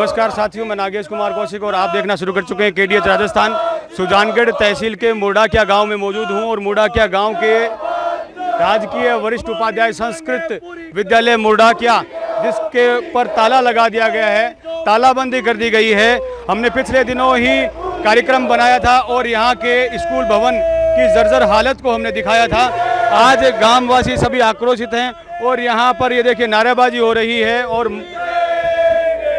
नमस्कार साथियों, मैं नागेश कुमार कौशिक और आप देखना शुरू कर चुके हैं केडीएच राजस्थान। सुजानगढ़ तहसील के मुड़ाकिया गांव में मौजूद हूं और मुड़ाकिया गांव के राजकीय वरिष्ठ उपाध्याय संस्कृत विद्यालय मुड़ाकिया, जिसके पर ताला लगा दिया गया है, तालाबंदी कर दी गई है। हमने पिछले दिनों ही कार्यक्रम बनाया था और यहाँ के स्कूल भवन की जर्जर हालत को हमने दिखाया था। आज गांववासी सभी आक्रोशित हैं और यहाँ पर ये देखिए नारेबाजी हो रही है और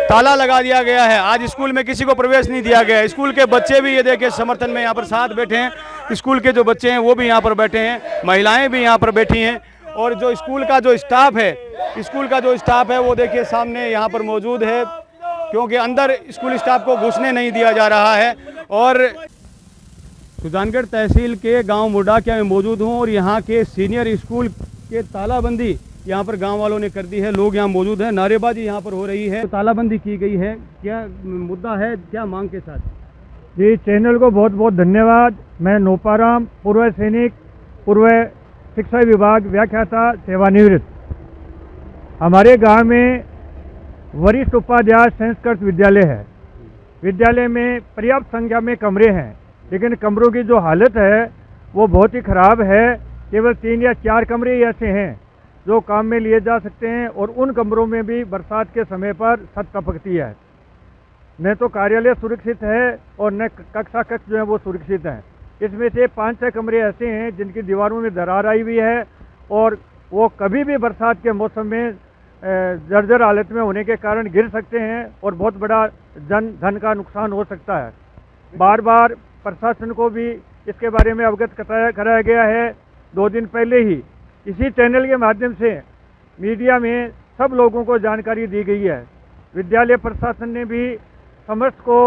ताला लगा दिया गया है। आज स्कूल में किसी को प्रवेश नहीं दिया गया है। स्कूल के बच्चे भी ये देखिए समर्थन में यहाँ पर साथ बैठे हैं। स्कूल के जो बच्चे हैं वो भी यहाँ पर बैठे हैं, महिलाएं भी यहाँ पर बैठी हैं और जो स्कूल का जो स्टाफ है वो देखिए सामने यहाँ पर मौजूद है, क्योंकि अंदर स्कूल स्टाफ को घुसने नहीं दिया जा रहा है। और सुजानगढ़ तहसील के गाँव मुड़ाकिया में मौजूद हूँ और यहाँ के सीनियर स्कूल के तालाबंदी यहाँ पर गांव वालों ने कर दी है। लोग यहाँ मौजूद हैं, नारेबाजी यहाँ पर हो रही है, तो तालाबंदी की गई है। क्या मुद्दा है, क्या मांग के साथ? जी, चैनल को बहुत बहुत धन्यवाद। मैं नोपाराम, पूर्व सैनिक, पूर्व शिक्षा विभाग व्याख्याता, सेवानिवृत्त। हमारे गांव में वरिष्ठ उपाध्याय संस्कृत विद्यालय है। विद्यालय में पर्याप्त संख्या में कमरे हैं, लेकिन कमरों की जो हालत है वो बहुत ही खराब है। केवल 3 या 4 कमरे ऐसे हैं जो काम में लिए जा सकते हैं और उन कमरों में भी बरसात के समय पर छत टपकती है। न तो कार्यालय सुरक्षित है और न कक्षा कक्ष जो है वो सुरक्षित हैं। इसमें से 5-6 कमरे ऐसे हैं जिनकी दीवारों में दरार आई हुई है और वो कभी भी बरसात के मौसम में जर्जर हालत में होने के कारण गिर सकते हैं और बहुत बड़ा धन का नुकसान हो सकता है। बार बार प्रशासन को भी इसके बारे में अवगत कराया गया है। 2 दिन पहले ही इसी चैनल के माध्यम से मीडिया में सब लोगों को जानकारी दी गई है। विद्यालय प्रशासन ने भी समस्त को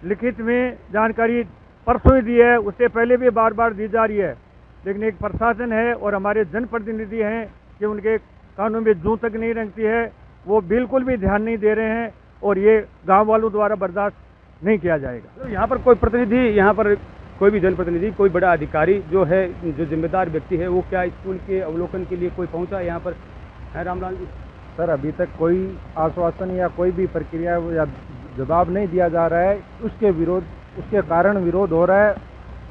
लिखित में जानकारी परसों ही दी है, उससे पहले भी बार बार दी जा रही है। लेकिन एक प्रशासन है और हमारे जनप्रतिनिधि हैं कि उनके कानों में जूं तक नहीं रंगती है, वो बिल्कुल भी ध्यान नहीं दे रहे हैं और ये गाँव वालों द्वारा बर्दाश्त नहीं किया जाएगा। तो यहाँ पर कोई प्रतिनिधि, यहाँ पर कोई भी जनप्रतिनिधि, कोई बड़ा अधिकारी जो है, जो जिम्मेदार व्यक्ति है, वो क्या स्कूल के अवलोकन के लिए कोई पहुंचा है यहाँ पर? है रामलाल जी? सर, अभी तक कोई आश्वासन या कोई भी प्रक्रिया या जवाब नहीं दिया जा रहा है। उसके कारण विरोध हो रहा है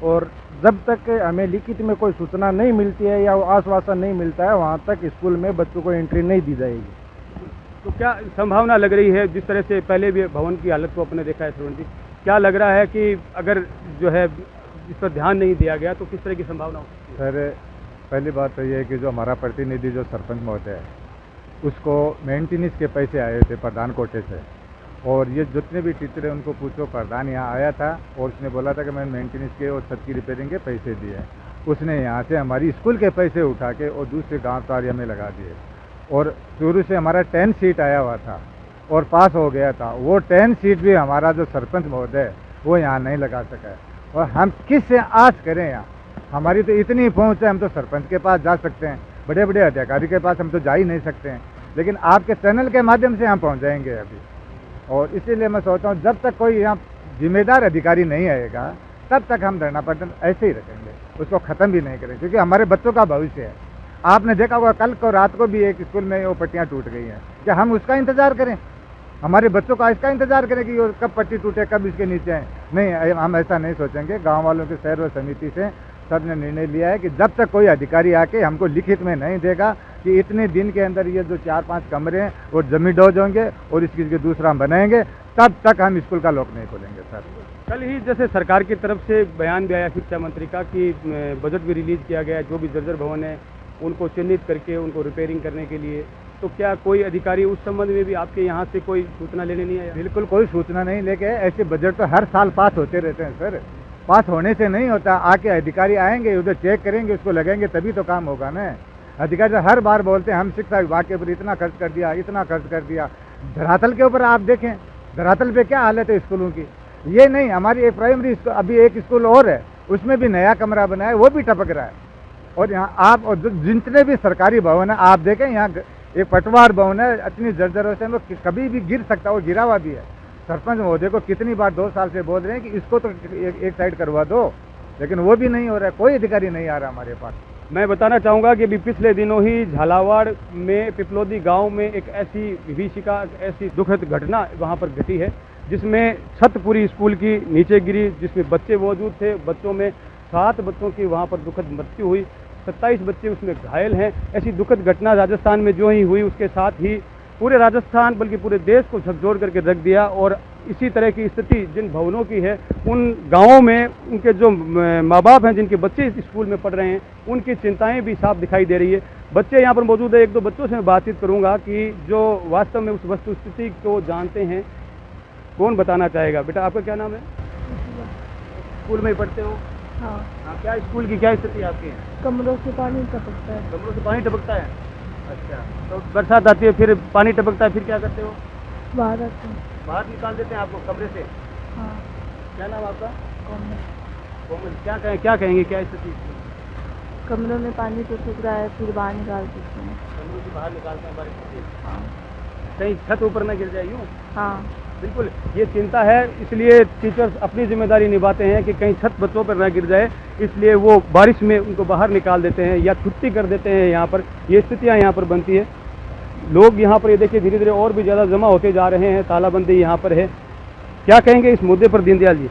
और जब तक हमें लिखित में कोई सूचना नहीं मिलती है या वो आश्वासन नहीं मिलता है, वहाँ तक स्कूल में बच्चों को एंट्री नहीं दी जाएगी। तो क्या संभावना लग रही है, जिस तरह से पहले भी भवन की हालत को अपने देखा है श्रवण जी, क्या लग रहा है कि अगर जो है इस पर ध्यान नहीं दिया गया तो किस तरह की संभावना हो? सर, पहली बात तो ये है कि जो हमारा प्रतिनिधि जो सरपंच महोदय है, उसको मेंटेनेंस के पैसे आए थे प्रधान कोटे से, और ये जितने भी टीचर हैं उनको पूछो, प्रधान यहाँ आया था और उसने बोला था कि मैं मेंटेनेंस के और छत की रिपेयरिंग के पैसे दिए। उसने यहाँ से हमारी स्कूल के पैसे उठा के और दूसरे गाँव कार्य में लगा दिए और शुरू से हमारा 10 सीट आया हुआ था और पास हो गया था। वो 10 सीट भी हमारा जो सरपंच महोदय है वो यहाँ नहीं लगा सका है और हम किस से आस करें? यहाँ हमारी तो इतनी पहुँच है, हम तो सरपंच के पास जा सकते हैं, बड़े बड़े अधिकारी के पास हम तो जा ही नहीं सकते हैं, लेकिन आपके चैनल के माध्यम से हम पहुँच जाएंगे अभी। और इसीलिए मैं सोचता हूँ जब तक कोई यहाँ जिम्मेदार अधिकारी नहीं आएगा तब तक हम धरना प्रदर्शन ऐसे ही रखेंगे, उसको ख़त्म भी नहीं करेंगे, क्योंकि हमारे बच्चों का भविष्य है। आपने देखा होगा कल को रात को भी एक स्कूल में वो पट्टियाँ टूट गई हैं। क्या हम उसका इंतज़ार करें? हमारे बच्चों का इसका इंतजार करें कि कब पट्टी टूटे, कब इसके नीचे आए? नहीं, हम ऐसा नहीं सोचेंगे। गांव वालों के सर्व समिति से सब ने निर्णय लिया है कि जब तक कोई अधिकारी आके हमको लिखित में नहीं देगा कि इतने दिन के अंदर ये जो 4-5 कमरे हैं वो जमी डोज होंगे और इसकी दूसरा हम बनाएंगे, तब तक हम स्कूल का लॉक नहीं खोलेंगे। सर, कल ही जैसे सरकार की तरफ से बयान भी आया शिक्षा मंत्री का कि बजट भी रिलीज किया गया है, जो भी जर्जर भवन है उनको चिन्हित करके उनको रिपेयरिंग करने के लिए, तो क्या कोई अधिकारी उस संबंध में भी आपके यहाँ से कोई सूचना लेने नहीं आया? बिल्कुल कोई सूचना नहीं लेके, ऐसे बजट तो हर साल पास होते रहते हैं सर। पास होने से नहीं होता, आके अधिकारी आएंगे, उधर चेक करेंगे, उसको लगेंगे, तभी तो काम होगा ना। अधिकारी तो हर बार बोलते हैं हम शिक्षा विभाग के ऊपर इतना खर्च कर दिया, इतना खर्च कर दिया। धरातल के ऊपर आप देखें, धरातल पे क्या हालत है स्कूलों की। ये नहीं, हमारी एक प्राइमरी स्कूल, अभी एक स्कूल और है, उसमें भी नया कमरा बना है, वो भी टपक रहा है। और यहाँ आप और जितने भी सरकारी भवन है आप देखें, यहाँ एक पटवार भवन है, इतनी जर्जर से कभी भी गिर सकता है और गिरा हुआ भी है। सरपंच महोदय को कितनी बार 2 साल से बोल रहे हैं कि इसको तो एक साइड करवा दो, लेकिन वो भी नहीं हो रहा है। कोई अधिकारी नहीं आ रहा हमारे पास। मैं बताना चाहूँगा कि अभी पिछले दिनों ही झालावाड़ में पिपलोदी गांव में एक ऐसी विभीषिका, ऐसी दुखद घटना वहां पर घटी है जिसमें छत पूरी स्कूल की नीचे गिरी, जिसमें बच्चे मौजूद थे। बच्चों में 7 बच्चों की वहां पर दुखद मृत्यु हुई, 27 बच्चे उसमें घायल हैं। ऐसी दुखद घटना राजस्थान में जो ही हुई उसके साथ ही पूरे राजस्थान बल्कि पूरे देश को झकझोर करके रख दिया। और इसी तरह की स्थिति जिन भवनों की है, उन गांवों में उनके जो माँ बाप हैं, जिनके बच्चे इस स्कूल में पढ़ रहे हैं, उनकी चिंताएं भी साफ दिखाई दे रही है। बच्चे यहाँ पर मौजूद है, एक दो बच्चों से मैं बातचीत करूँगा कि जो वास्तव में उस वस्तु स्थिति को जानते हैं। कौन बताना चाहेगा? बेटा आपका क्या नाम है? स्कूल में ही पढ़ते हो? हाँ। हाँ, क्या स्कूल की क्या स्थिति आपकी है? कमरों से पानी टपकता है। कमरों से पानी टपकता है? अच्छा, तो बरसात आती है फिर पानी टपकता है, फिर क्या करते हो? बाहर आते हैं। बाहर निकाल देते हैं आपको कमरे से? हाँ। क्या नाम आपका? कोमल। कोमल, क्या कहेंगे, क्या स्थिति? कमरों में पानी तो सूख रहा है, फिर बाहर निकाल देते हैं। कमरों से बाहर निकालते हैं बारिश से? हाँ। कहीं छत ऊपर न गिर जाए यूँ? हाँ। बिल्कुल, ये चिंता है, इसलिए टीचर्स अपनी जिम्मेदारी निभाते हैं कि कहीं छत बच्चों पर न गिर जाए, इसलिए वो बारिश में उनको बाहर निकाल देते हैं या छुट्टी कर देते हैं। यहाँ पर ये स्थितियाँ यहाँ पर बनती है। लोग यहाँ पर ये देखिए धीरे धीरे और भी ज़्यादा जमा होते जा रहे हैं, तालाबंदी यहाँ पर है। क्या कहेंगे इस मुद्दे पर दीनदयाल जी?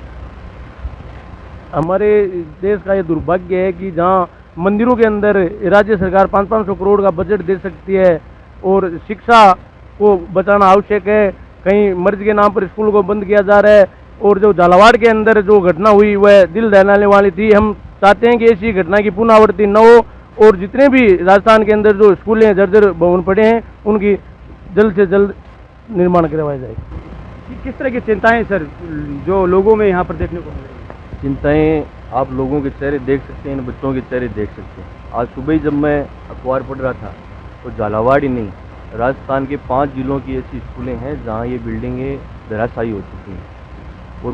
हमारे देश का ये दुर्भाग्य है कि जहाँ मंदिरों के अंदर राज्य सरकार 500-500 करोड़ का बजट दे सकती है और शिक्षा को बचाना आवश्यक है, कहीं मर्ज के नाम पर स्कूल को बंद किया जा रहा है। और जो झालावाड़ के अंदर जो घटना हुई वह दिल दहलाने वाली थी। हम चाहते हैं कि ऐसी घटना की पुनरावृत्ति न हो और जितने भी राजस्थान के अंदर जो स्कूलें जर्जर भवन पड़े हैं उनकी जल्द से जल्द निर्माण करवाया जाए। किस तरह की चिंताएं सर जो लोगों में यहाँ पर देखने को मिल रही है? चिंताएं आप लोगों के चेहरे देख सकते हैं, इन बच्चों के चेहरे देख सकते हैं। आज सुबह ही जब मैं अखबार पढ़ रहा था तो झालावाड़ ही नहीं, राजस्थान के 5 जिलों की ऐसी स्कूलें हैं जहाँ ये बिल्डिंगें धराशायी हो चुकी हैं। और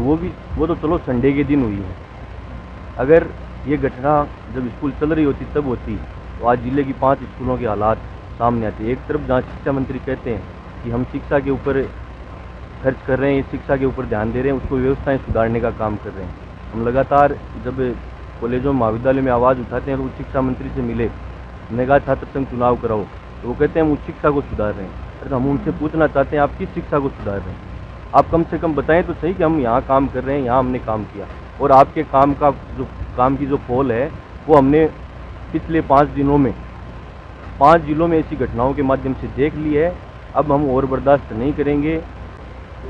वो तो चलो संडे के दिन हुई है। अगर ये घटना जब स्कूल चल रही होती तब होती तो आज जिले की 5 स्कूलों के हालात सामने आते। एक तरफ जहाँ शिक्षा मंत्री कहते हैं कि हम शिक्षा के ऊपर खर्च कर रहे हैं, शिक्षा के ऊपर ध्यान दे रहे हैं, उसको व्यवस्थाएं सुधारने का काम कर रहे हैं। हम लगातार जब कॉलेजों महाविद्यालय में आवाज़ उठाते हैं तो उच्च शिक्षा मंत्री से मिले, हमने कहा छात्र संघ चुनाव कराओ, तो वो कहते हैं हम उच्च शिक्षा को सुधार रहे हैं। अरे हम उनसे पूछना चाहते हैं आप किस शिक्षा को सुधार रहे हैं? आप कम से कम बताएं तो सही कि हम यहाँ काम कर रहे हैं, यहाँ हमने काम किया। और आपके काम की जो पोल है वो हमने पिछले 5 दिनों में 5 जिलों में ऐसी घटनाओं के माध्यम से देख ली है। अब हम और बर्दाश्त नहीं करेंगे।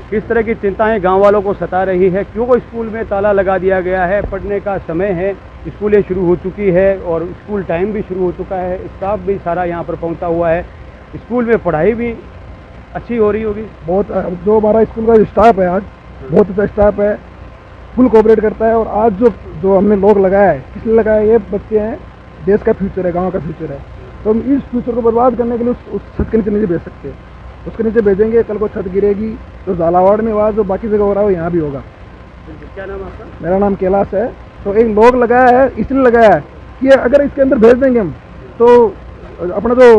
किस तरह की चिंताएं गांव वालों को सता रही है? क्यों स्कूल में ताला लगा दिया गया है? पढ़ने का समय है, स्कूलें शुरू हो चुकी है और स्कूल टाइम भी शुरू हो चुका है, स्टाफ भी सारा यहाँ पर पहुँचा हुआ है, स्कूल में पढ़ाई भी अच्छी हो रही होगी। बहुत जो हमारा स्कूल का स्टाफ है आज बहुत अच्छा स्टाफ है, फुल कोऑपरेट करता है। और आज जो हमने लोग लगाया है, किसने लगाया? ये बच्चे हैं, देश का फ्यूचर है, गांव का फ्यूचर है। तो हम इस फ्यूचर को बर्बाद करने के लिए उस छत के नीचे नहीं भेज सकते। उसके नीचे भेजेंगे, कल को छत गिरेगी तो झालावाड़ में हुआ जो बाकी जगह हो रहा है वो यहाँ भी होगा। क्या नाम आपका? मेरा नाम कैलाश है। तो एक लोग लगाया है, इसलिए लगाया है कि अगर इसके अंदर भेज देंगे हम तो अपना जो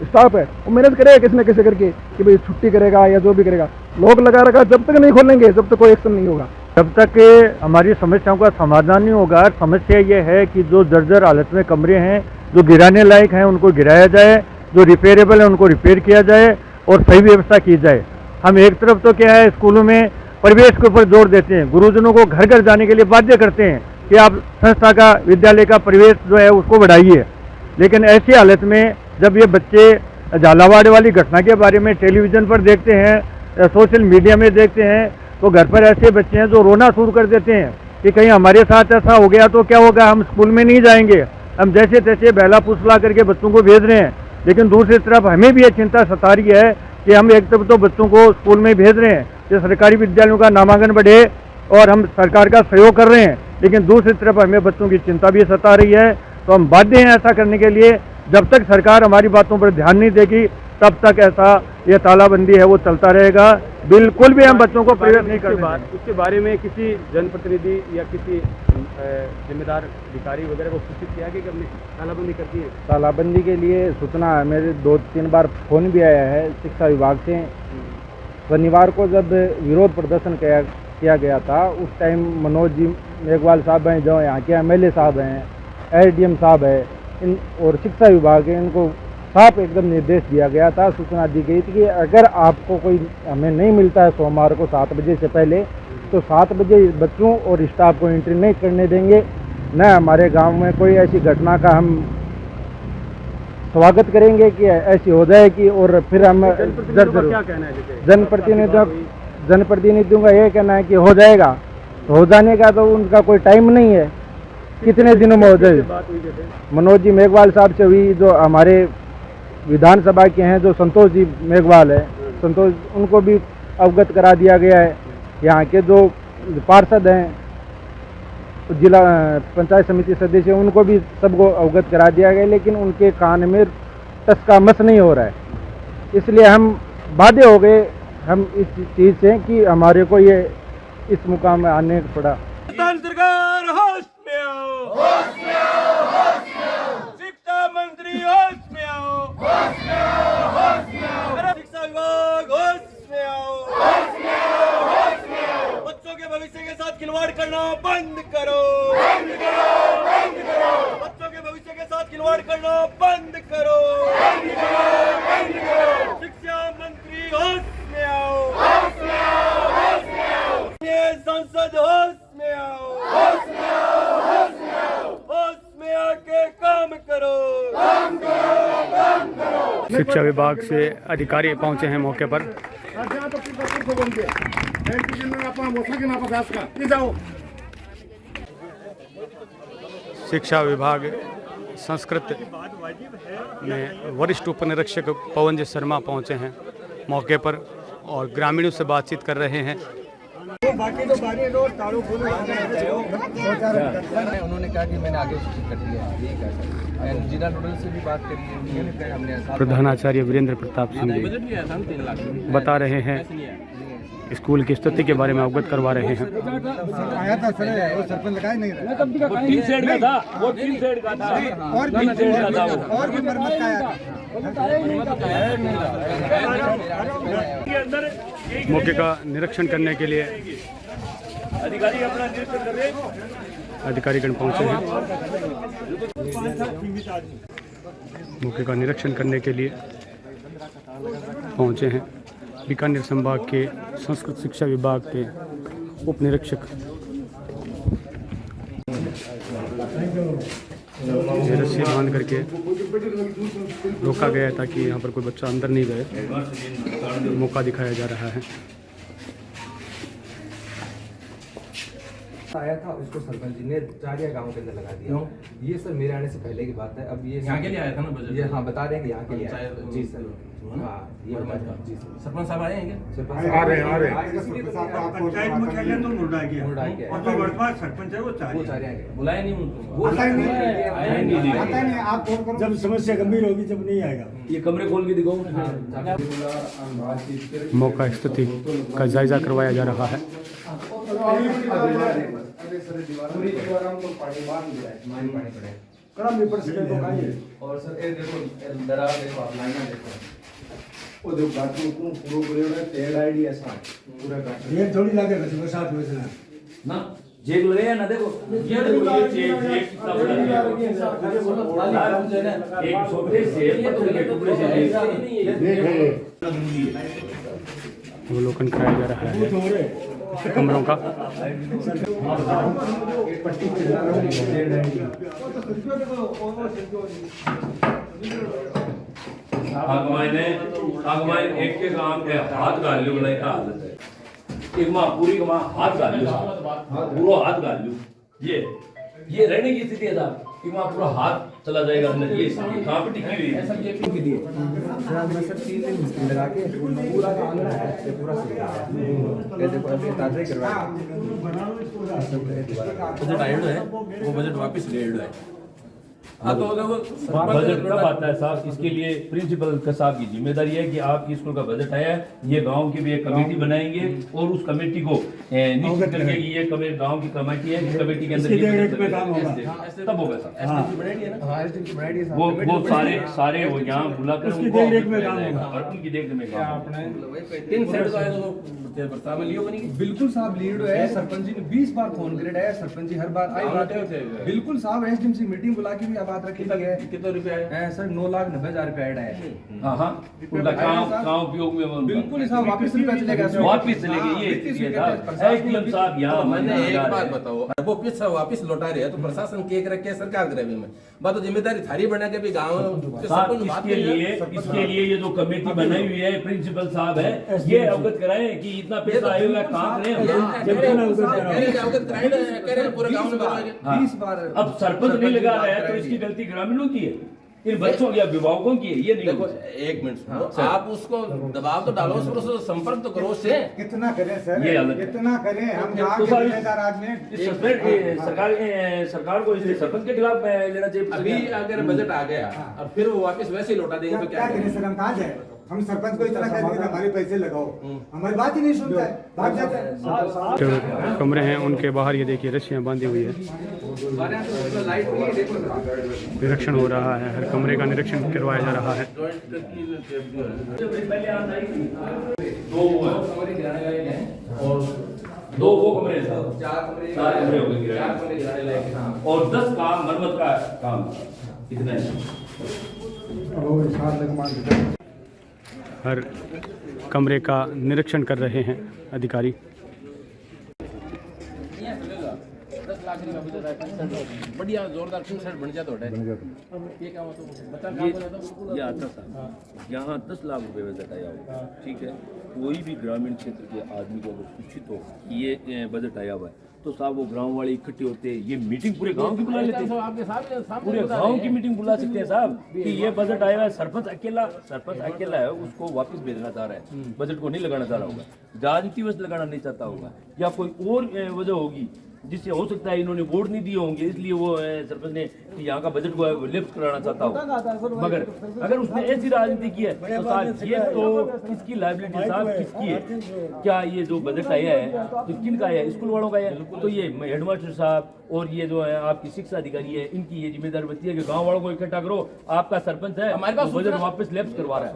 स्टाफ है वो मेहनत करेगा किसी न कैसे करके कि भाई छुट्टी करेगा या जो भी करेगा। लोग लगा रखा, जब तक नहीं खोलेंगे जब तक कोई एक्शन नहीं होगा, जब तक हमारी समस्याओं का समाधान नहीं होगा। समस्या ये है कि जो जर्जर हालत में कमरे हैं, जो गिराने लायक हैं उनको गिराया जाए, जो रिपेयरेबल है उनको रिपेयर किया जाए और सही व्यवस्था की जाए। हम एक तरफ तो क्या है स्कूलों में परिवेश के ऊपर जोर देते हैं, गुरुजनों को घर घर जाने के लिए बाध्य करते हैं कि आप संस्था का विद्यालय का परिवेश जो है उसको बढ़ाइए। लेकिन ऐसी हालत में जब ये बच्चे झालावाड़ वाली घटना के बारे में टेलीविज़न पर देखते हैं, सोशल मीडिया में देखते हैं, तो घर पर ऐसे बच्चे हैं जो रोना शुरू कर देते हैं कि कहीं हमारे साथ ऐसा हो गया तो क्या होगा, हम स्कूल में नहीं जाएंगे। हम जैसे तैसे बहला फुसला करके बच्चों को भेज रहे हैं, लेकिन दूसरी तरफ हमें भी ये चिंता सता रही है कि हम एक तरफ तो बच्चों को स्कूल में भेज रहे हैं कि सरकारी विद्यालयों का नामांकन बढ़े और हम सरकार का सहयोग कर रहे हैं, लेकिन दूसरी तरफ हमें बच्चों की चिंता भी सता रही है। तो हम बाध्य हैं ऐसा करने के लिए। जब तक सरकार हमारी बातों पर ध्यान नहीं देगी तब तक ऐसा ये तालाबंदी है वो चलता रहेगा। बिल्कुल भी हम बच्चों को प्रेरित नहीं करेंगे। उसके बारे में किसी जनप्रतिनिधि या किसी जिम्मेदार अधिकारी वगैरह को सूचित किया कि हमने तालाबंदी कर दी है? तालाबंदी के लिए सूचना मेरे 2-3 बार फोन भी आया है शिक्षा विभाग से। शनिवार को जब विरोध प्रदर्शन किया गया था उस टाइम मनोज जी मेघवाल साहब हैं, जो यहाँ के MLA साहब हैं, SDM साहब है, और शिक्षा विभाग है इनको साफ एकदम निर्देश दिया गया था, सूचना दी गई थी कि अगर आपको कोई हमें नहीं मिलता है सोमवार को 7 बजे से पहले, तो 7 बजे बच्चों और स्टाफ को एंट्री नहीं करने देंगे। न हमारे गांव में कोई ऐसी घटना का हम स्वागत करेंगे कि ऐसी हो जाए कि और फिर हम जनप्रतिनिधियों का ये कहना है कि हो जाएगा, तो हो जाने का तो उनका कोई टाइम नहीं है, कितने दिनों में हो जाए। मनोज जी मेघवाल साहब से हुई, जो हमारे विधानसभा के हैं जो संतोष जी मेघवाल है, संतोष उनको भी अवगत करा दिया गया है। यहाँ के जो पार्षद हैं, जिला पंचायत समिति सदस्य उनको भी सबको अवगत करा दिया गया, लेकिन उनके कान में टस का मस नहीं हो रहा है। इसलिए हम बाध्य हो गए हम इस चीज़ से कि हमारे को ये इस मुकाम में आने को पड़ा। सरकार होश में आओ, होश में आओ, होश में आओ। शिक्षा मंत्री होश में आओ, होश में आओ, होश में आओ। शिक्षा विभाग होश में आओ, होश में आओ, होश में आओ। बच्चों के भविष्य के साथ खिलवाड़ करना बंद करो, बंद करो, बंद करो। बच्चों के भविष्य के साथ खिलवाड़ करना बंद करो, बंद करो, बंद करो। शिक्षा मंत्री होश में आओ, होश में आओ, होश में आओ। ये संसद होश में आओ, होश में आओ, होश में आओ। होश में आके काम करो, काम करो, काम करो। शिक्षा विभाग से अधिकारी पहुंचे हैं मौके पर। शिक्षा विभाग संस्कृत में वरिष्ठ उपनिरीक्षक पवन जी शर्मा पहुंचे हैं मौके पर और ग्रामीणों से बातचीत कर रहे हैं। उन्होंने कहा कि मैंने आगे सूचित कर दिया, यही कहा। जिला नोडल से भी बात करी, उन्होंने कहा हमने प्रधानाचार्य वीरेंद्र प्रताप सिंह जी बता रहे हैं, स्कूल की स्थिति के बारे में अवगत करवा रहे हैं। आया था सर, वो सरपंच लगा ही नहीं था। वो 3 सेड का था, वो 3 सेड का था, और भी मरम्मत का आया था। मौके का निरीक्षण करने के लिए अधिकारी अपना निरीक्षण कर रहे हैं। अधिकारीगण पहुंचे हैं। मौके का निरीक्षण करने के लिए पहुंचे हैं बीकानेर संभाग के संस्कृत शिक्षा विभाग के उप निरीक्षक। रस्सी बांध करके रोका गया ताकि यहाँ पर कोई बच्चा अंदर नहीं गए, मौका दिखाया जा रहा है। आया था, उसको सरपंच जी ने चारिया गांव के अंदर लगा दिया। ये सर मेरे आने से पहले की बात है। अब ये यहाँ के लिए आया था ना बजट? ये हाँ बता रहे हैं कि यहाँ के लिए आया। जी सर, हाँ ये जी सर। सरपंच साहब आए हैं क्या? सरपंच आ रहे हैं। पंचायत मुखिया तो मुर्दा गया और जो वर्तमान सरपंच है वो चारिया गए। बुलाया नहीं उनको? आता ही नहीं। आया नहीं। आता नहीं, आप फोन करो। जब समस्या गंभीर होगी जब नहीं आएगा। ये कमरे खोल के दिखाओ। मौका स्थिति का जायजा करवाया जा रहा है। पूरी दीवारों को पानी बांध दिया है, पानी पड़े। कड़ा में पर सके तो खाइए। और सर ये देखो दरार देखो, आप लाइना देखो। वो जो बाथरूम को पूरा प्रयोग है, तेल आईडी ऐसा पूरा बाथरूम। ये थोड़ी लगे बस बरसात में से ना जेक लगे ना, देखो ये देखो, ये जेक कितना बड़ा है। एक छोटे से पत्थर के टुकड़े से अवलोकन कराया जा रहा है कमरों का। आगमाई एक के काम के हाथ गाल लो नहीं का हालत है। एक माँ पूरी का माँ हाथ गाल लो, पूरा हाथ गाल लो। ये रहने की स्थिति है साहब कि वहाँ पूरा हाथ चला जाएगा अंदर। ये कहाँ पे टिकी हुई है? सर ये के लिए सर 3 दिन मिस्त्री लगा के पूरा का आंगन है, ये पूरा सही है। ये देखो अभी ताजा ही करवाया। बजट आया है, वो बजट वापस ले है। बजट कब आता है साहब? इसके लिए प्रिंसिपल का साहब की जिम्मेदारी है कि आपकी स्कूल का बजट आया है, ये गांव की भी एक कमेटी बनाएंगे और उस कमेटी को निश्चित करके कि ये कमेटी गांव की कमेटी है, इस कमेटी के अंदर ये बजट तब होगा सर। वो सारे वो यहाँ बुलाकर उनको और उनकी देख में बिल्कुल साहब लीड है। सरपंच जी ने 20 बार फोन करे है, सरपंच जी हर बार आई बात है। बिल्कुल साहब एसडीएमसी मीटिंग बुला के भी बात रखी गई है। कितने रुपए है सर? 9,90,000 रुपए ऐड है। हाँ उनका काम उपयोग में बिल्कुल साहब वापस रुपए चले गए, वापस चले गए। ये साहब यहाँ मैंने एक बात बताओ, वो पैसा वापस लौटा रहे हैं तो प्रशासन के रखे सरकार ग्रेवी में बात तो जिम्मेदारी थारी बना के भी गाँव इसके लिए ये जो कमेटी बनाई हुई है प्रिंसिपल साहब है, ये अवगत कराए कि इतना पैसा आया हुआ काम पूरे गाँव में 20 बार। अब सरपंच नहीं लगा रहा है तो इसकी गलती ग्रामीणों की है, इन बच्चों की अभिभावकों की है। ये नहीं देखो एक मिनट सुनो, आप उसको दबाव तो डालो, उसको संपर्क तो करो उससे। कितना करें सर, ये अलग कितना करें हम गाँव तो के जिम्मेदार आदमी। सरकार को इसलिए सरपंच के खिलाफ लेना चाहिए। अभी अगर बजट आ गया और फिर वो वापस वैसे ही लौटा देंगे तो क्या करें सर? हम कहाँ जाए? हम सरपंच को इतना कह देंगे हमारे पैसे लगाओ, हमारी बात ही नहीं सुनता है, भाग जाता है। जो कमरे हैं उनके बाहर ये देखिए रस्सियाँ बांधी हुई है, निरीक्षण हो रहा है, हर कमरे का निरीक्षण करवाया जा रहा है। दो वो कमरे हैं, चार कमरे हो गए और 10 काम मरम्मत का काम इतने। हर कमरे का निरीक्षण कर रहे हैं अधिकारी। 10 लाख बढ़िया जोरदार बन जाता ये आता था यहाँ 10 लाख रुपए बजट आया हुआ, ठीक है। कोई भी ग्रामीण क्षेत्र के आदमी को अगर सूचित हो कि ये बजट आया हुआ है तो साहब वो गांव वाले इकट्ठे होते हैं, ये मीटिंग पूरे गांव की बुला लेते हैं, पूरे गांव की मीटिंग बुला सकते हैं साहब कि ये बजट आया है। सरपंच अकेला है, उसको वापस भेजना चाह रहा है, बजट को नहीं लगाना चाह रहा होगा, राजनीति वजह लगाना नहीं चाहता होगा, या कोई और वजह होगी जिससे हो सकता है इन्होंने वोट नहीं दिए होंगे, इसलिए वो सरपंच ने कि यहाँ का बजट को लिफ्ट कराना चाहता हो। मगर अगर उसने ऐसी राजनीति की है तो साहब ये तो इसकी लाइबिलिटी साहब किसकी है? क्या ये जो बजट आया है तो किन का है? स्कूल वालों का है। तो ये हेडमास्टर साहब और ये जो है आपकी शिक्षा अधिकारी है, इनकी ये जिम्मेदारी बनती है कि गाँव वालों को इकट्ठा करो। आपका सरपंच है, हमारे पास बजट वापस लेफ्ट करवा रहा है।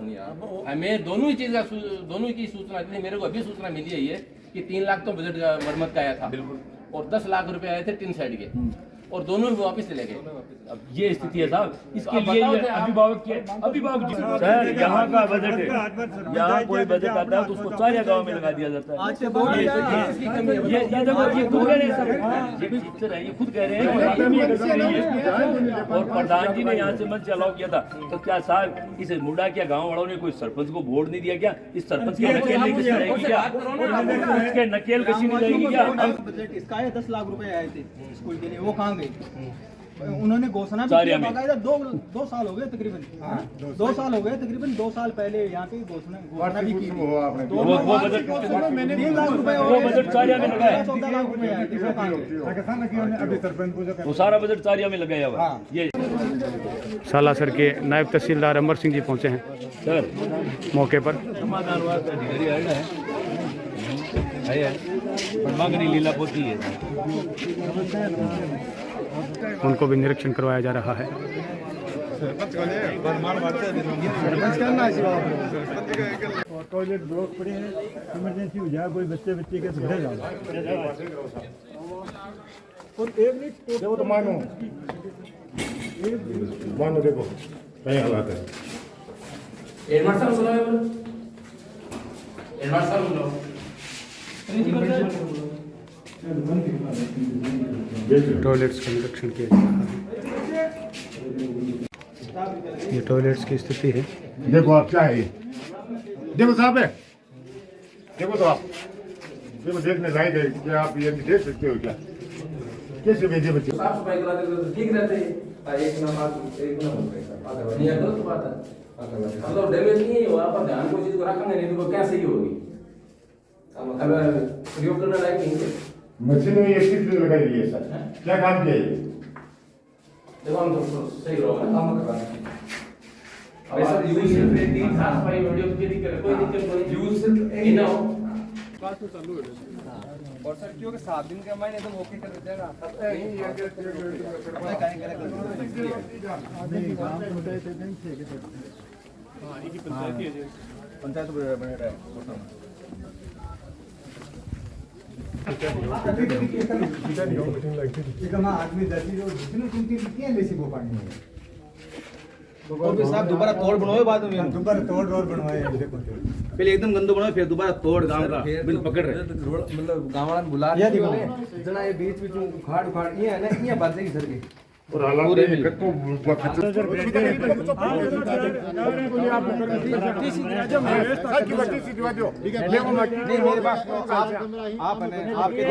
हमें दोनों की सूचना थी, मेरे को अभी सूचना मिली है ये कि 3 लाख तो बजट मरम्मत का आया था बिल्कुल, और 10 लाख रुपए आए थे 3 साइड के, और दोनों वापस चले गए। अब ये स्थिति है साहब, इसके लिए ये अभिभावक जी सर, यहाँ का बजट है, यहाँ कोई बजट आता है तो उसको सारे गांव में लगा दिया जाता है। ये देखो ये खुद कह रहे हैं सर, ये खुद कह रहे हैं। और प्रधान जी ने यहाँ से मंच अलाउ किया था, तो क्या साहब इस मुंडा क्या गाँव वालों ने कोई सरपंच को वोट नहीं दिया क्या? इस सरपंच की नकेल नहीं कसी रहेगी क्या? इसके नकेल कसी नहीं रहेगी क्या? बजट इसका है 10 लाख रुपए आए थे स्कूल के लिए, वो कहाँ गए? उन्होंने घोषणा भी किया, बाकायदा 2 साल हो गए तकरीबन, 2 साल हो गए तकरीबन, 2 साल पहले यहाँ पे घोषणा भी की। वो बजट मैंने 3 लाख रुपए, वो बजट सारिया में लगाया, 14 लाख रुपए आए थे। वो सारा बजट सारिया में लगाया हुआ है। ये सालासर के नायब तहसीलदार अमर सिंह जी पहुंचे हैं सर मौके पर। समाधान हुआ तो अधिकारी है मांगनी लीला पोती है, उनको भी निरीक्षण करवाया जा रहा है। और टॉयलेट ब्लॉक पड़े हैं, इमरजेंसी हो जाए कोई बच्चे के सुधर जाओ। और देखो तो मानो देखो कई हालात है। टॉयलेट्स का निरीक्षण किया जा रहा है। ये टॉयलेट्स की स्थिति है। देखो आप क्या है ये, देखो साहब है, देखो तो आप देखो, देखने लायक है कि आप ये देख सकते हो क्या, कैसे भेजे बच्चे। साफ सफाई करा देते तो ठीक रहते हैं। एक ना गलत बात है, मतलब डैमेज नहीं हुआ, पर ध्यान को चीज को रखेंगे नहीं तो क्या सही होगी? अब प्रयोग करने लायक नहीं है। मशीन में ये चीज लगाई हुई है सर, क्या काम किया ये? देखो हम तो सही रहोगे ना, काम कर रहे हैं। वैसा यूज सिर्फ साफ सफाई वीडियो की दिक्कत, कोई दिक्कत नहीं, यूज सिर्फ इन हो। और सर क्योंकि 7 दिन का महीने तो ओके कर देगा पंचायत बना रहा है साहब दोबारा तोड़ बनवाए बाद में दोबारा तोड़ रोड बनवाए पहले एकदम गंदो बनाओ फिर दोबारा तोड़ गांव का बिल पकड़ रहे मतलब गांव वाला बुला जना ये बीच बीच उखाड़ उखाड़ ये है ना ये बात है सर की और पूरे नहीं मेरे पास आप आपके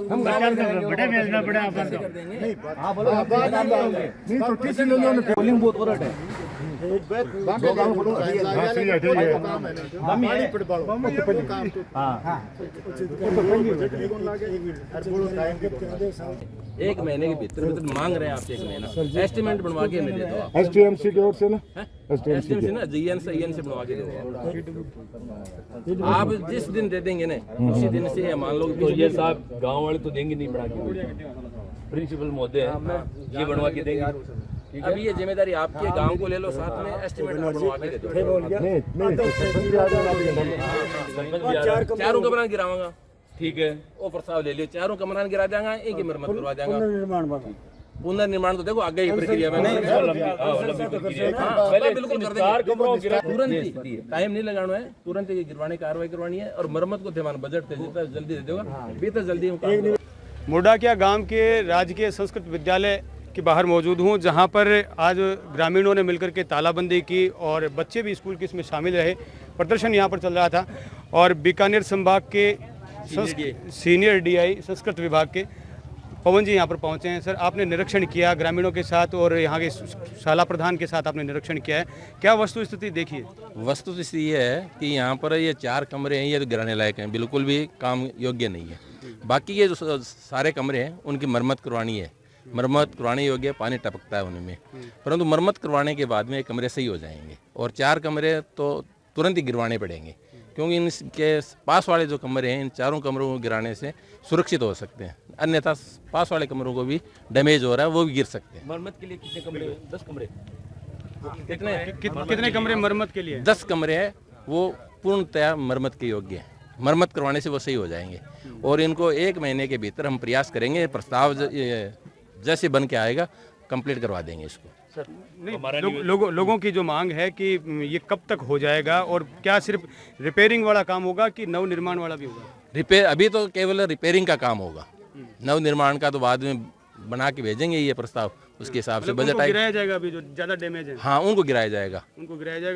हम बड़े भेजना पड़े आप हाँ बोलो नहीं तो टीसी लोगों पोलिंग बूथ और है एक महीने के भीतर भीतर मांग रहे हैं आपसे, एक महीना एस्टिमेट बनवा के हमें दे दो। एसटीएमसी की ओर से ना एसटीएमसी ना जीएन से ईएन से बनवा के दे दो। आप जिस दिन दे देंगे ना उसी दिन से मान लो तो ये साहब गांव वाले तो देंगे नहीं बना के, प्रिंसिपल महोदय ये बनवा के देंगे। अभी ये जिम्मेदारी आपकी है, गांव को ले लो साथ में एस्टिमेट बनवा के दे दो। चारों कमरान गिराऊंगा, ठीक है, वो प्रस्ताव ले लियो, चारों कमरान गिरा देंगे, एक ही मरम्मत करवा देंगे। पुनर्निर्माण तो देखो आगे ही प्रक्रिया में पहले बिल्कुल कर देंगे, तुरंत ही टाइम नहीं लगाना है, तुरंत ही गिरवाने की कार्रवाई करवानी है और मरम्मत को ध्यान बजट जितना जल्दी दे देगा बेहतर जल्दी। मुर्डाकिया गांव के राजकीय संस्कृत विद्यालय के बाहर मौजूद हूं, जहां पर आज ग्रामीणों ने मिलकर के तालाबंदी की और बच्चे भी स्कूल के इसमें शामिल रहे। प्रदर्शन यहां पर चल रहा था और बीकानेर संभाग के सीनियर डीआई संस्कृत विभाग के पवन जी यहां पर पहुंचे हैं। सर, आपने निरीक्षण किया ग्रामीणों के साथ और यहां के शाला प्रधान के साथ आपने निरीक्षण किया है, क्या वस्तु स्थिति देखी है? वस्तु स्थिति ये है कि यहाँ पर ये 4 कमरे हैं, ये तो गिराने लायक हैं, बिल्कुल भी काम योग्य नहीं है। बाकी ये जो सारे कमरे हैं उनकी मरम्मत करवानी है, मरम्मत करवाने योग्य, पानी टपकता है उनमें, परंतु मरम्मत करवाने के बाद में ये कमरे सही हो जाएंगे और 4 कमरे तो तुरंत ही गिरवाने पड़ेंगे, क्योंकि इनके पास वाले जो कमरे हैं इन 4 कमरों को गिराने से सुरक्षित हो सकते हैं, अन्यथा पास वाले कमरों को भी डैमेज हो रहा है, वो भी गिर सकते हैं। मरम्मत के लिए कितने कमरे? 10 कमरे। कितने कमरे मरम्मत के लिए? 10 कमरे हैं, वो पूर्णतया मरम्मत के योग्य हैं, मरम्मत करवाने से वो सही हो जाएंगे और इनको 1 महीने के भीतर हम प्रयास करेंगे, प्रस्ताव जैसे बन के आएगा कंप्लीट करवा देंगे इसको। सर नहीं, लोगों की जो मांग है कि ये कब तक हो जाएगा और क्या सिर्फ रिपेयरिंग वाला काम होगा कि नव निर्माण वाला भी होगा? रिपेयर अभी तो केवल रिपेयरिंग का काम होगा, नव निर्माण का तो बाद में बना के भेजेंगे ये प्रस्ताव, उसके हिसाब से बजट गिराया जाएगा। अभी जो ज़्यादा डैमेज है हाँ उनको गिराया जाएगा,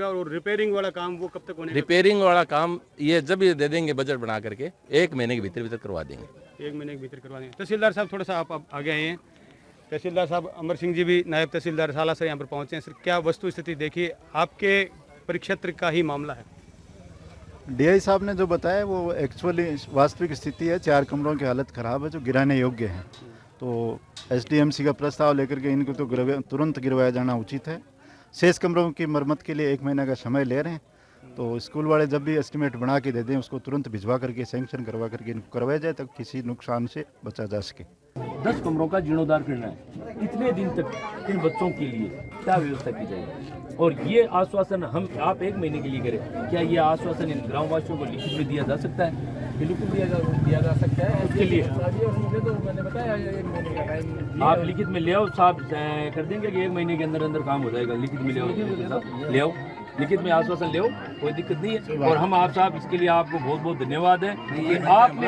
और रिपेयरिंग वाला काम वो कब तक होने? रिपेयरिंग वाला काम ये जब ये दे देंगे बजट बना करके 1 महीने के भीतर करवा देंगे। 1 महीने के भीतर करवा देंगे। तहसीलदार साहब थोड़ा सा आप आगे आए हैं। तहसीलदार साहब अमर सिंह जी भी नायब तहसीलदार साला से यहाँ पर पहुँचे हैं। सर, क्या वस्तु स्थिति देखिए, आपके परिक्षेत्र का ही मामला है? डीआई साहब ने जो बताया वो एक्चुअली वास्तविक स्थिति है, 4 कमरों की हालत ख़राब है जो गिराने योग्य हैं, तो एसडीएमसी का प्रस्ताव लेकर के इनको तो तुरंत गिरवाया जाना उचित है। शेष कमरों की मरम्मत के लिए 1 महीने का समय ले रहे हैं, तो स्कूल वाले जब भी एस्टिमेट बना के दे दें उसको तुरंत भिजवा करके सैंक्शन करवा करके इनको करवाया जाए तब किसी नुकसान से बचा जा सके। 10 कमरों का जीर्णोद्धार करना है, कितने दिन तक इन बच्चों के लिए क्या व्यवस्था की जाएगी? और ये आश्वासन हम आप 1 महीने के लिए करें, क्या ये आश्वासन इन ग्रामवासियों को लिखित में दिया जा सकता है? बिल्कुल दिया जा सकता है। उसके लिए तो मैंने बताया 1 महीने का टाइम आप लिखित में ले आओ, साहब कर देंगे कि 1 महीने के अंदर अंदर काम हो जाएगा। लिखित में ले आओ, लिखित में आश्वासन ले आओ, कोई दिक्कत नहीं है। और हम आप साहब इसके लिए आपको बहुत बहुत धन्यवाद है कि आपने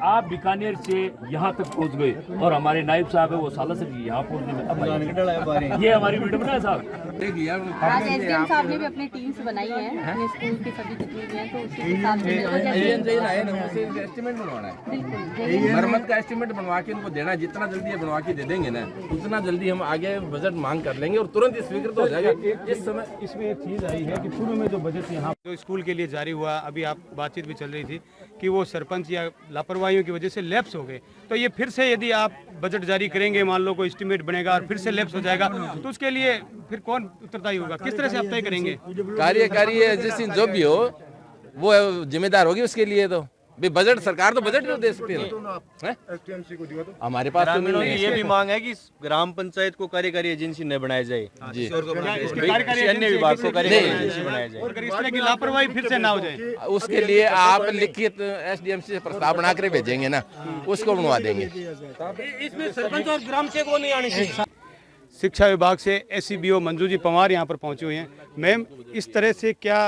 आप बीकानेर से यहाँ तक पहुँच गए और हमारे नायब साहब है वो साला सर जी यहाँ पहुँचने में ये हमारी वीडियो बनाया साहब। आज एसडीएम साहब ने भी अपनी टीम्स बनाई है, अपने स्कूल की सभी जितनी भी हैं, तो उसके हिसाब से एस्टिमेट बनवाना है, बिल्कुल मरम्मत का एस्टिमेट बनवा के उनको देना, जितना जल्दी बनवा के दे देंगे ना उतना जल्दी हम आगे बजट मांग कर लेंगे और तुरंत ये स्वीकृत हो जाएगा। इस समय इसमें एक चीज़ आई है कि पूर्व में जो बजट यहाँ जो स्कूल के लिए जारी हुआ, अभी आप बातचीत भी चल रही थी कि वो सरपंच या लापरवाहियों की वजह से लैप्स हो गए, तो ये फिर से यदि आप बजट जारी करेंगे, मान लो कोई एस्टीमेट बनेगा और फिर से लैप्स हो जाएगा, तो उसके लिए फिर कौन उत्तरदायी होगा? किस तरह से आप तय करेंगे? कार्यकारी एजेंसी जो भी हो वो जिम्मेदार होगी उसके लिए। तो भाई बजट सरकार तो बजट दे सकती है, हमारे पास तो नहीं है। ये भी मांग है कि ग्राम पंचायत को कार्यकारी एजेंसी न बनाया जाए जी, कार्यकारी अन्य विभाग को कार्यकारी एजेंसी बनाया जाए और इस तरह की लापरवाही फिर से ना हो जाए, उसके लिए आप लिखित एसडीएमसी से प्रस्ताव बना कर भेजेंगे ना, उसको बनवा देंगे। इसमें सरपंच और ग्राम सेवक वो नहीं आने चाहिए। शिक्षा विभाग से एससीबीओ मंजू जी पंवार यहाँ पर पहुँचे हुए हैं। मैम, इस तरह से क्या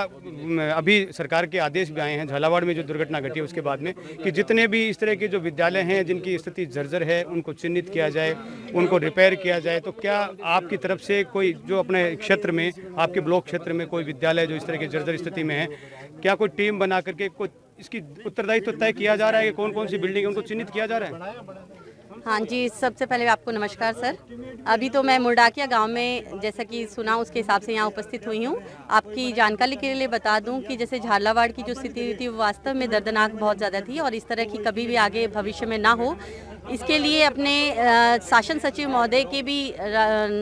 अभी सरकार के आदेश भी आए हैं झालावाड़ में जो दुर्घटना घटी है उसके बाद में कि जितने भी इस तरह के जो विद्यालय हैं जिनकी स्थिति जर्जर है उनको चिन्हित किया जाए, उनको रिपेयर किया जाए, तो क्या आपकी तरफ से कोई जो अपने क्षेत्र में, आपके ब्लॉक क्षेत्र में कोई विद्यालय जो इस तरह के जर्जर स्थिति में है, क्या कोई टीम बना करके कोई इसकी उत्तरदायित्व तय किया जा रहा है कि कौन कौन सी बिल्डिंग है उनको चिन्हित किया जा रहा है? हाँ जी, सबसे पहले आपको नमस्कार सर। अभी तो मैं मुर्डाकिया गांव में जैसा कि सुना उसके हिसाब से यहाँ उपस्थित हुई हूँ। आपकी जानकारी के लिए बता दूं कि जैसे झालावाड़ की जो स्थिति थी वो वास्तव में दर्दनाक बहुत ज़्यादा थी और इस तरह की कभी भी आगे भविष्य में ना हो, इसके लिए अपने शासन सचिव महोदय के भी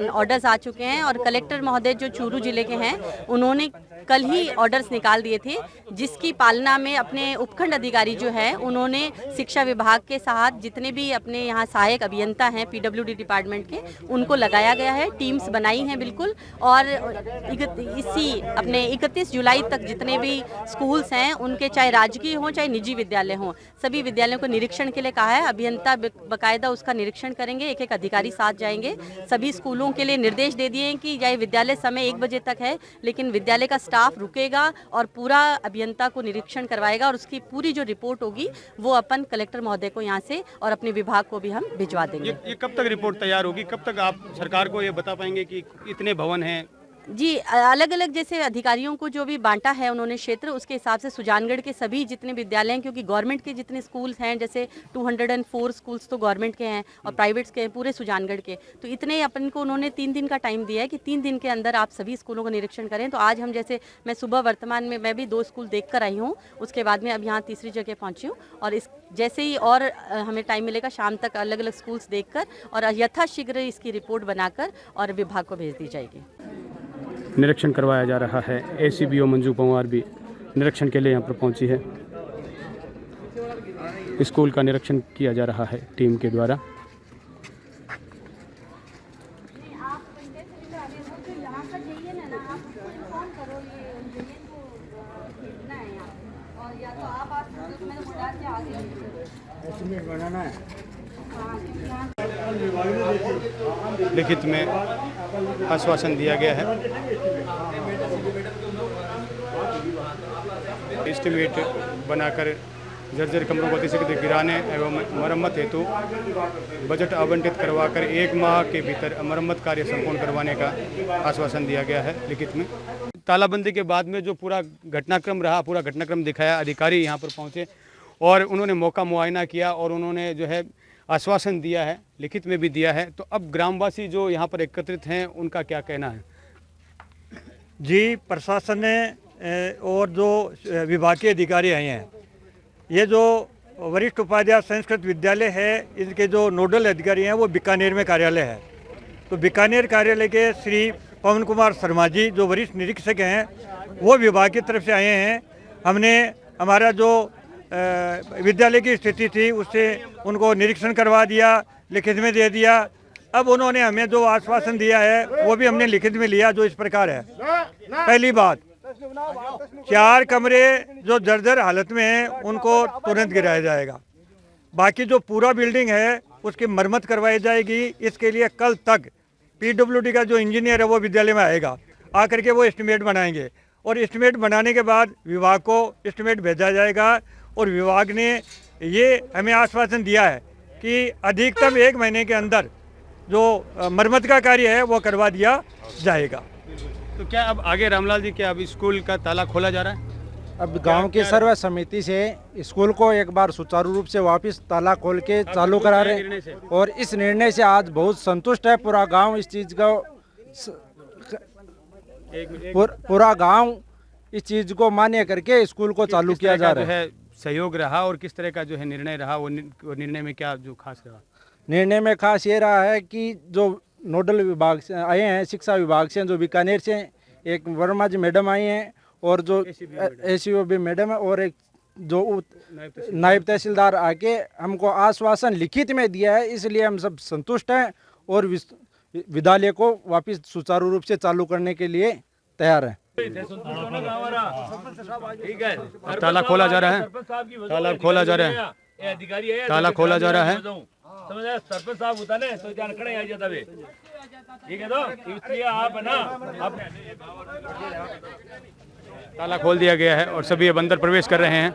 ऑर्डर्स आ चुके हैं और कलेक्टर महोदय जो चूरू जिले के हैं उन्होंने कल ही ऑर्डर्स निकाल दिए थे, जिसकी पालना में अपने उपखंड अधिकारी जो है उन्होंने शिक्षा विभाग के साथ जितने भी अपने यहाँ सहायक अभियंता हैं पीडब्ल्यूडी डिपार्टमेंट के, उनको लगाया गया है, टीम्स बनाई हैं बिल्कुल। और इसी अपने 31 जुलाई तक जितने भी स्कूल्स हैं उनके चाहे राजकीय हों चाहे निजी विद्यालय हों, सभी विद्यालयों को निरीक्षण के लिए कहा है। अभियंता बकायदा उसका निरीक्षण करेंगे, एक एक अधिकारी साथ जाएंगे। सभी स्कूलों के लिए निर्देश दे दिए हैं कि चाहे विद्यालय समय 1 बजे तक है लेकिन विद्यालय का स्टाफ रुकेगा और पूरा अभियंता को निरीक्षण करवाएगा और उसकी पूरी जो रिपोर्ट होगी वो अपन कलेक्टर महोदय को यहाँ से और अपने विभाग को भी हम भिजवा देंगे। ये कब तक रिपोर्ट तैयार होगी? कब तक आप सरकार को ये बता पाएंगे कि इतने भवन हैं? जी, अलग अलग जैसे अधिकारियों को जो भी बांटा है उन्होंने क्षेत्र, उसके हिसाब से सुजानगढ़ के सभी जितने विद्यालय हैं, क्योंकि गवर्नमेंट के जितने स्कूल्स हैं जैसे 204 स्कूल्स तो गवर्नमेंट के हैं और प्राइवेट्स के हैं पूरे सुजानगढ़ के, तो इतने अपन को उन्होंने 3 दिन का टाइम दिया है कि 3 दिन के अंदर आप सभी स्कूलों का निरीक्षण करें। तो आज हम जैसे मैं सुबह वर्तमान में मैं भी 2 स्कूल देख कर आई हूँ, उसके बाद में अब यहाँ तीसरी जगह पहुँची हूँ और इस जैसे ही और हमें टाइम मिलेगा शाम तक अलग अलग स्कूल्स देखकर और यथाशीघ्र इसकी रिपोर्ट बनाकर और विभाग को भेज दी जाएगी। निरीक्षण करवाया जा रहा है। एसीबीओ मंजू पंवार भी निरीक्षण के लिए यहाँ पर पहुँची है। स्कूल का निरीक्षण किया जा रहा है टीम के द्वारा। लिखित में आश्वासन दिया गया है। एस्टीमेट बनाकर जर्जर कमरों को अतिशीघ्र गिराने एवं मरम्मत हेतु बजट आवंटित करवाकर 1 माह के भीतर मरम्मत कार्य संपूर्ण करवाने का आश्वासन दिया गया है लिखित में। तालाबंदी के बाद में जो पूरा घटनाक्रम रहा, पूरा घटनाक्रम दिखाया, अधिकारी यहाँ पर पहुँचे और उन्होंने मौका मुआयना किया और उन्होंने जो है आश्वासन दिया है, लिखित में भी दिया है। तो अब ग्रामवासी जो यहाँ पर एकत्रित हैं उनका क्या कहना है? जी, प्रशासन ने और जो विभाग के अधिकारी आए हैं, ये जो वरिष्ठ उपाध्याय संस्कृत विद्यालय है इसके जो नोडल अधिकारी हैं वो बीकानेर में कार्यालय है। तो बीकानेर कार्यालय के श्री पवन कुमार शर्मा जी जो वरिष्ठ निरीक्षक हैं वो विभाग की तरफ से आए हैं। हमने हमारा जो विद्यालय की स्थिति थी उससे उनको निरीक्षण करवा दिया, लिखित में दे दिया। अब उन्होंने हमें जो आश्वासन दिया है वो भी हमने लिखित में लिया, जो इस प्रकार है। पहली बात, 4 कमरे जो जर्जर हालत में हैं उनको तुरंत गिराया जाएगा। बाकी जो पूरा बिल्डिंग है उसकी मरम्मत करवाई जाएगी। इसके लिए कल तक पीडब्ल्यूडी का जो इंजीनियर है वो विद्यालय में आएगा, आकर के वो एस्टीमेट बनाएंगे और एस्टीमेट बनाने के बाद विभाग को एस्टीमेट भेजा जाएगा। और विभाग ने ये हमें आश्वासन दिया है कि अधिकतम 1 महीने के अंदर जो मरम्मत का कार्य है वो करवा दिया जाएगा। तो क्या अब आगे रामलाल जी, क्या अब स्कूल का ताला खोला जा रहा है? अब गांव की सर्व समिति से स्कूल को एक बार सुचारू रूप से वापस ताला खोल के चालू करा रहे हैं और इस निर्णय से आज बहुत संतुष्ट है पूरा गांव। इस चीज का पूरा गांव इस चीज को मान्य करके स्कूल को चालू किया जा रहा है। सहयोग रहा और किस तरह का जो है निर्णय रहा, वो निर्णय में क्या जो खास रहा? निर्णय में खास ये रहा है कि जो नोडल विभाग से आए हैं, शिक्षा विभाग से, जो बीकानेर से एक वर्मा जी मैडम आई हैं और जो ACOB मैडम है और एक जो नायब तहसीलदार आके हमको आश्वासन लिखित में दिया है, इसलिए हम सब संतुष्ट हैं और विद्यालय को वापस सुचारू रूप से चालू करने के लिए तैयार हैं। ठीक है, ताला खोला जा रहा है, ताला खोला जा रहा है, ताला खोला जा रहा है। समझ आया? सरपंच साहब होता ना तो जान खड़े आ जाता वे। ठीक है, तो इसलिए आप है ना, आप ताला खोल दिया गया है और सभी अब अंदर प्रवेश कर रहे हैं।